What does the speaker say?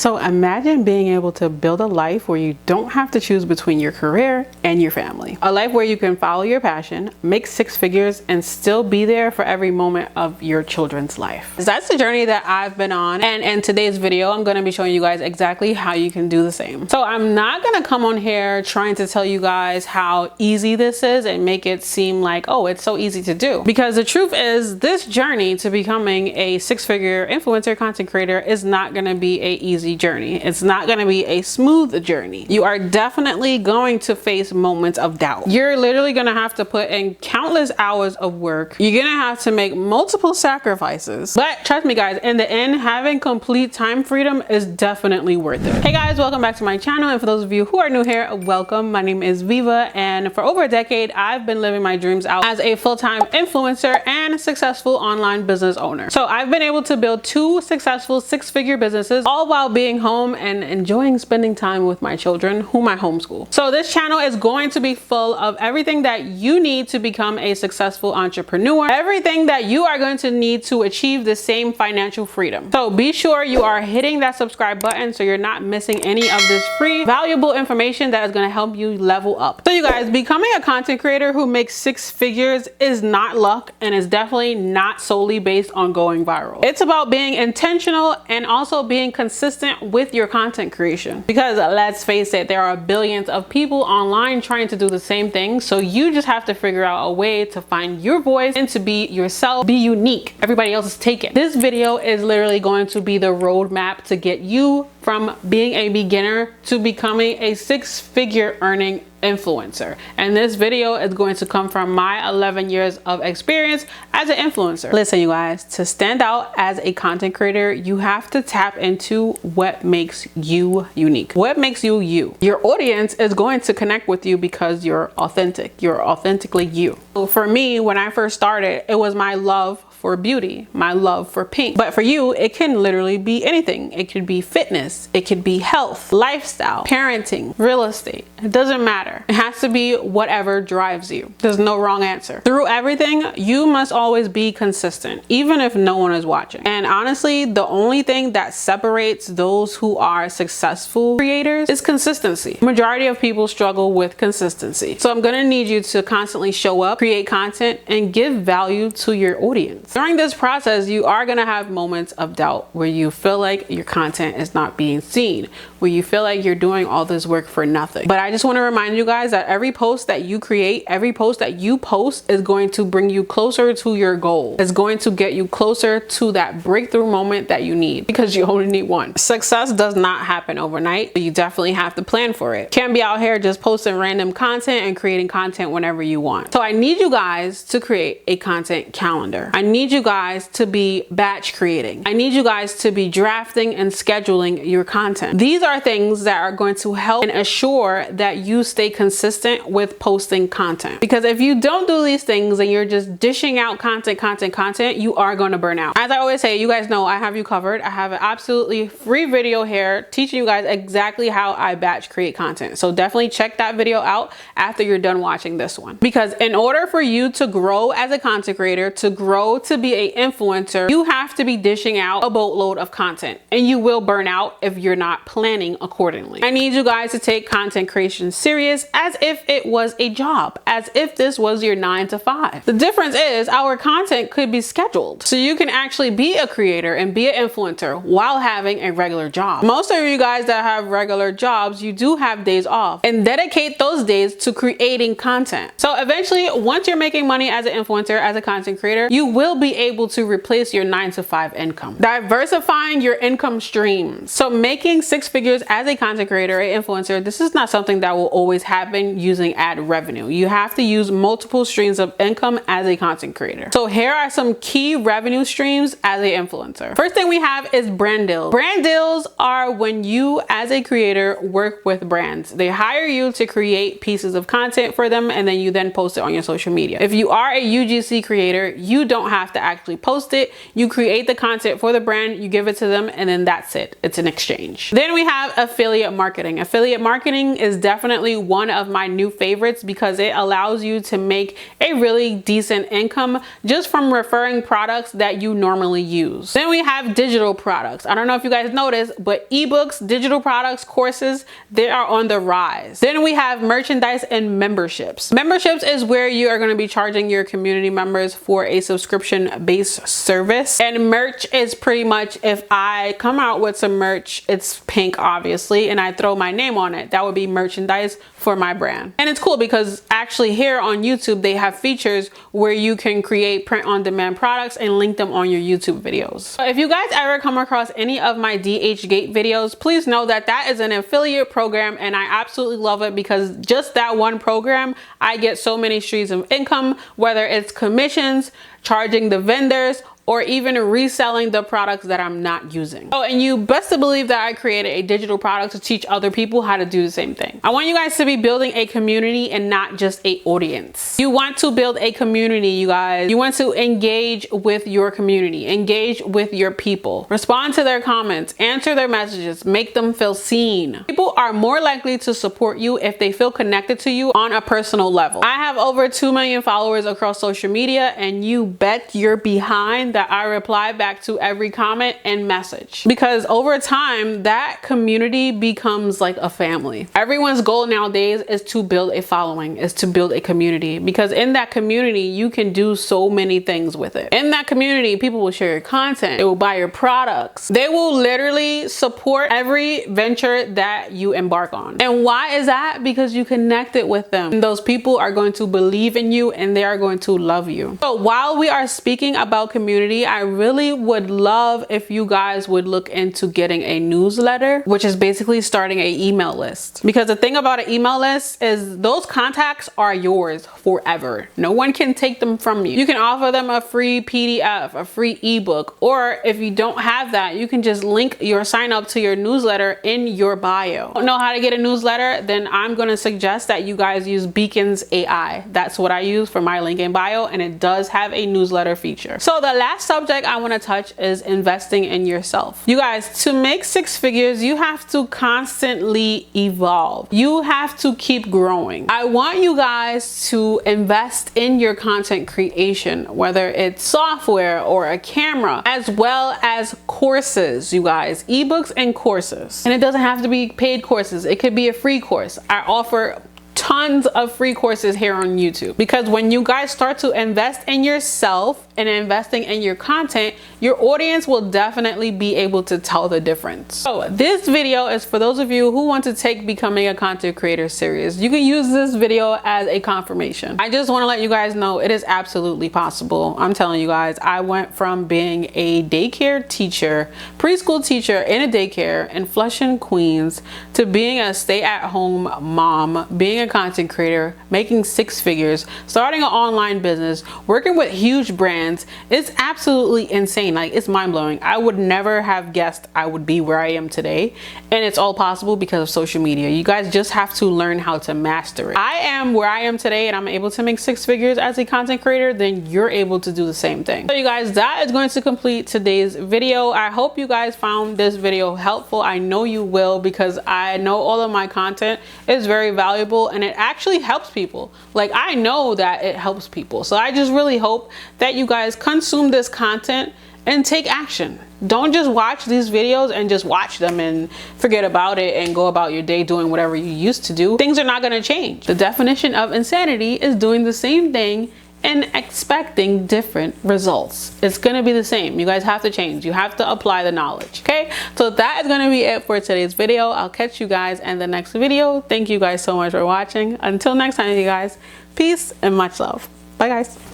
So imagine being able to build a life where you don't have to choose between your career and your family. A life where you can follow your passion, make six figures, and still be there for every moment of your children's life. That's the journey that I've been on, and in today's video I'm going to be showing you guys exactly how you can do the same. So I'm not going to come on here trying to tell you guys how easy this is and make it seem like, oh, it's so easy to do, because the truth is this journey to becoming a six-figure influencer content creator is not going to be an easy journey. It's not going to be a smooth journey. You are definitely going to face moments of doubt. You're literally going to have to put in countless hours of work. You're going to have to make multiple sacrifices. But trust me guys, in the end, having complete time freedom is definitely worth it. Hey guys, welcome back to my channel. And for those of you who are new here, welcome. My name is Viva, and for over a decade, I've been living my dreams out as a full-time influencer and successful online business owner. So I've been able to build two successful six-figure businesses, all while being home and enjoying spending time with my children, whom I homeschool. So this channel is going to be full of everything that you need to become a successful entrepreneur, everything that you are going to need to achieve the same financial freedom. So be sure you are hitting that subscribe button so you're not missing any of this free, valuable information that is going to help you level up. So you guys, becoming a content creator who makes six figures is not luck, and is definitely not solely based on going viral. It's about being intentional and also being consistent with your content creation, because let's face it, there are billions of people online trying to do the same thing. So you just have to figure out a way to find your voice and to be yourself, be unique. Everybody else is taken. This video is literally going to be the roadmap to get you from being a beginner to becoming a six-figure earning influencer. And this video is going to come from my 11 years of experience as an influencer. Listen, you guys, to stand out as a content creator, you have to tap into what makes you unique. What makes you you? Your audience is going to connect with you because you're authentic. You're authentically you. So for me, when I first started, it was my love for beauty, my love for pink. But for you, it can literally be anything. It could be fitness, it could be health, lifestyle, parenting, real estate. It doesn't matter. It has to be whatever drives you. There's no wrong answer. Through everything, you must always be consistent, even if no one is watching. And honestly, the only thing that separates those who are successful creators is consistency. Majority of people struggle with consistency. So I'm gonna need you to constantly show up, create content, and give value to your audience. During this process, you are going to have moments of doubt where you feel like your content is not being seen, where you feel like you're doing all this work for nothing. But I just want to remind you guys that every post that you create, every post that you post is going to bring you closer to your goal. It's going to get you closer to that breakthrough moment that you need, because you only need one. Success does not happen overnight, but you definitely have to plan for it. Can't be out here just posting random content and creating content whenever you want. So I need you guys to create a content calendar. I need you guys to be batch creating. I need you guys to be drafting and scheduling your content. These are things that are going to help and assure that you stay consistent with posting content. Because if you don't do these things and you're just dishing out content, you are going to burn out. As I always say, you guys know I have you covered. I have an absolutely free video here teaching you guys exactly how I batch create content. So definitely check that video out after you're done watching this one. Because in order for you to grow as a content creator, to grow to be an influencer, you have to be dishing out a boatload of content, and you will burn out if you're not planning accordingly. I need you guys to take content creation serious as if it was a job, as if this was your 9 to 5. The difference is our content could be scheduled, so you can actually be a creator and be an influencer while having a regular job. Most of you guys that have regular jobs, you do have days off, and dedicate those days to creating content. So eventually, once you're making money as an influencer, as a content creator, you will be able to replace your 9 to 5 income. Diversifying your income streams. So making six figures as a content creator, an influencer, this is not something that will always happen using ad revenue. You have to use multiple streams of income as a content creator. So here are some key revenue streams as an influencer. First thing we have is brand deals. Brand deals are when you as a creator work with brands. They hire you to create pieces of content for them, and then you then post it on your social media. If you are a UGC creator, you don't have have to actually post it. You create the content for the brand, you give it to them, and then that's it. It's an exchange. Then we have affiliate marketing. Affiliate marketing is definitely one of my new favorites because it allows you to make a really decent income just from referring products that you normally use. Then we have digital products. I don't know if you guys noticed, but ebooks, digital products, courses, they are on the rise. Then we have merchandise and memberships. Memberships is where you are going to be charging your community members for a subscription-based service. And merch is pretty much if I come out with some merch, it's pink obviously, and I throw my name on it. That would be merchandise for my brand. And it's cool because actually here on YouTube, they have features where you can create print-on-demand products and link them on your YouTube videos. So if you guys ever come across any of my DH Gate videos, please know that that is an affiliate program, and I absolutely love it because just that one program, I get so many streams of income, whether it's commissions, charging the vendors, or even reselling the products that I'm not using. Oh, and you best to believe that I created a digital product to teach other people how to do the same thing. I want you guys to be building a community and not just an audience. You want to build a community, you guys. You want to engage with your community, engage with your people, respond to their comments, answer their messages, make them feel seen. People are more likely to support you if they feel connected to you on a personal level. I have over 2 million followers across social media, and you bet you're behind that I reply back to every comment and message, because over time that community becomes like a family. Everyone's goal nowadays is to build a following, is to build a community, because in that community you can do so many things with it. In that community, people will share your content, they will buy your products, they will literally support every venture that you embark on. And why is that? Because you connected with them, and those people are going to believe in you and they are going to love you. So while we are speaking about community, I really would love if you guys would look into getting a newsletter, which is basically starting an email list. Because the thing about an email list is those contacts are yours forever. No one can take them from you. You can offer them a free PDF, a free ebook, or if you don't have that, you can just link your sign up to your newsletter in your bio. Don't know how to get a newsletter? Then I'm going to suggest that you guys use Beacons AI. That's what I use for my link in bio, and it does have a newsletter feature. So the last subject I want to touch is investing in yourself. You guys, to make 6 figures, you have to constantly evolve. You have to keep growing. I want you guys to invest in your content creation, whether it's software or a camera, as well as courses, you guys, ebooks and courses. And it doesn't have to be paid courses. It could be a free course. I offer tons of free courses here on YouTube, because when you guys start to invest in yourself and investing in your content, your audience will definitely be able to tell the difference. So this video is for those of you who want to take becoming a content creator serious. You can use this video as a confirmation. I just want to let you guys know it is absolutely possible. I'm telling you guys, I went from being a daycare teacher, preschool teacher in a daycare in Flushing, Queens, to being a stay-at-home mom, being a content creator, making 6 figures, starting an online business, working with huge brands. It's absolutely insane. Like, it's mind-blowing. I would never have guessed I would be where I am today, and it's all possible because of social media. You guys just have to learn how to master it. I am where I am today, and I'm able to make 6 figures as a content creator. Then you're able to do the same thing. So you guys, that is going to complete today's video. I hope you guys found this video helpful. I know you will, because I know all of my content is very valuable and it actually helps people. Like, I know that it helps people. So I just really hope that you guys consume this content and take action. Don't just watch these videos and just watch them and forget about it and go about your day doing whatever you used to do. Things are not going to change. The definition of insanity is doing the same thing and expecting different results. It's gonna be the same. You guys have to change. You have to apply the knowledge, okay? So that is gonna be it for today's video. I'll catch you guys in the next video. Thank you guys so much for watching. Until next time, you guys, peace and much love. Bye, guys.